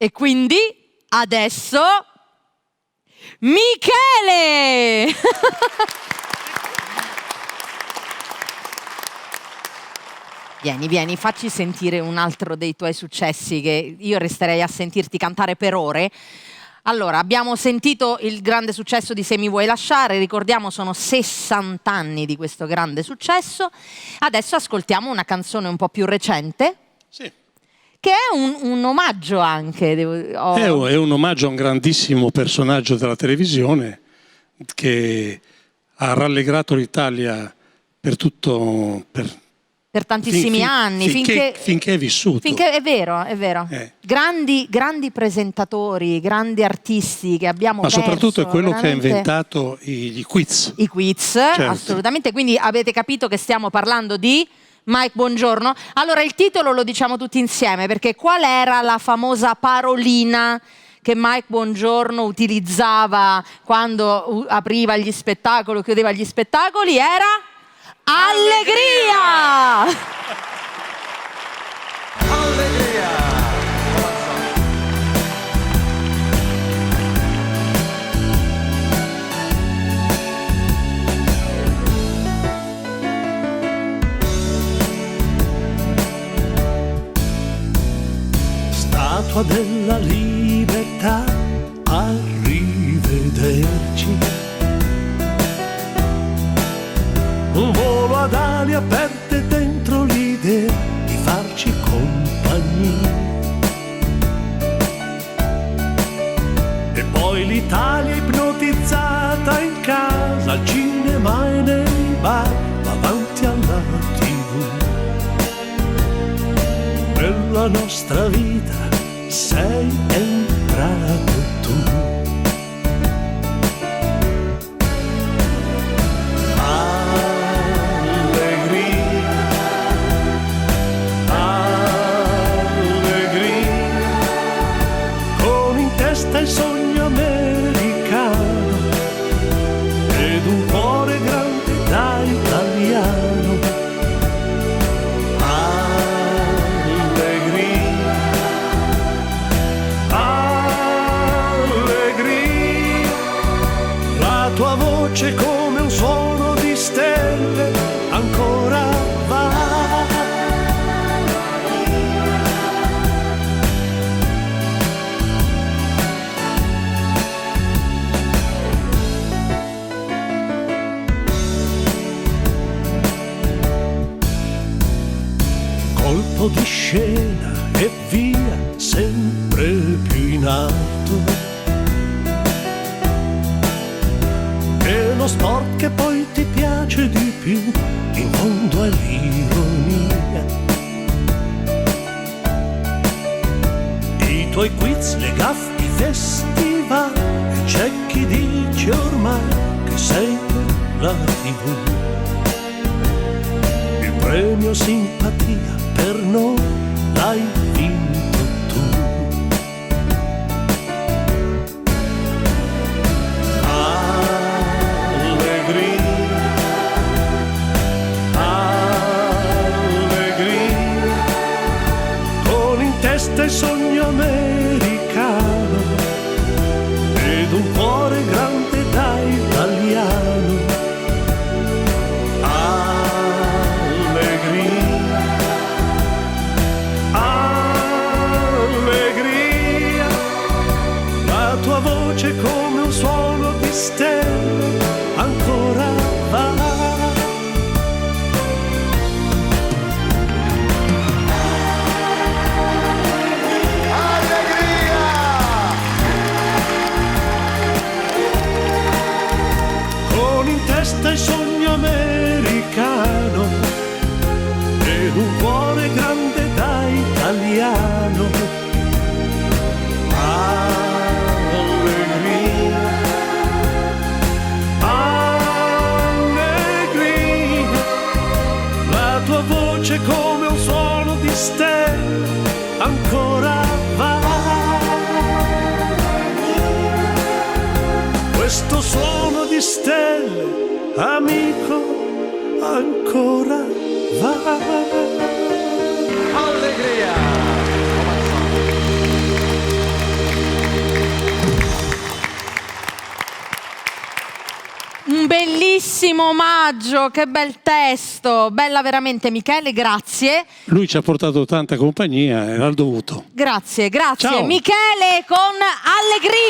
E quindi adesso Michele! Vieni, facci sentire un altro dei tuoi successi, che io resterei a sentirti cantare per ore. Allora, abbiamo sentito il grande successo di Se mi vuoi lasciare, ricordiamo sono 60 anni di questo grande successo. Adesso ascoltiamo una canzone un po' più recente. Sì. Che è un omaggio anche. È un omaggio a un grandissimo personaggio della televisione che ha rallegrato l'Italia per tantissimi anni. Finché è vissuto. È vero. Grandi presentatori, grandi artisti che abbiamo perso. Ma soprattutto è quello veramente... che ha inventato i quiz. I quiz, certo. Assolutamente. Quindi avete capito che stiamo parlando di... Mike Bongiorno. Allora il titolo lo diciamo tutti insieme, perché qual era la famosa parolina che Mike Bongiorno utilizzava quando apriva gli spettacoli, chiudeva gli spettacoli? Era Allegria! Allegria! Statua della libertà, arrivederci. Un volo ad ali aperte dentro l'idea di farci compagnia. E poi l'Italia ipnotizzata in casa, al cinema e nei bar, davanti alla TV. Nella nostra vita sei entrato tu. Allegria, allegria, con in testa il sogno americano ed un cuore grande da italiano. Tua voce come un suono di stelle ancora va. Colpo di scena e via, sempre più in alto. E lo sport che poi ti piace di più, in fondo è l'ironia. I tuoi quiz, le gaffe, i festival, e c'è chi dice ormai che sei per la TV. Il premio simpatia per noi l'hai vinto tu. Il sogno americano ed un cuore grande da italiano. Allegria, allegria, la tua voce come un suono di stelle ancora va. Il sogno americano ed un cuore grande da italiano. Allegria, allegria, la tua voce come un suono di stelle ancora va. Questo suono di stelle, amico, ancora va. Allegria! Un bellissimo omaggio, che bel testo, bella veramente Michele, grazie. Lui ci ha portato tanta compagnia, era il dovuto. Grazie, grazie. Ciao. Michele con allegria.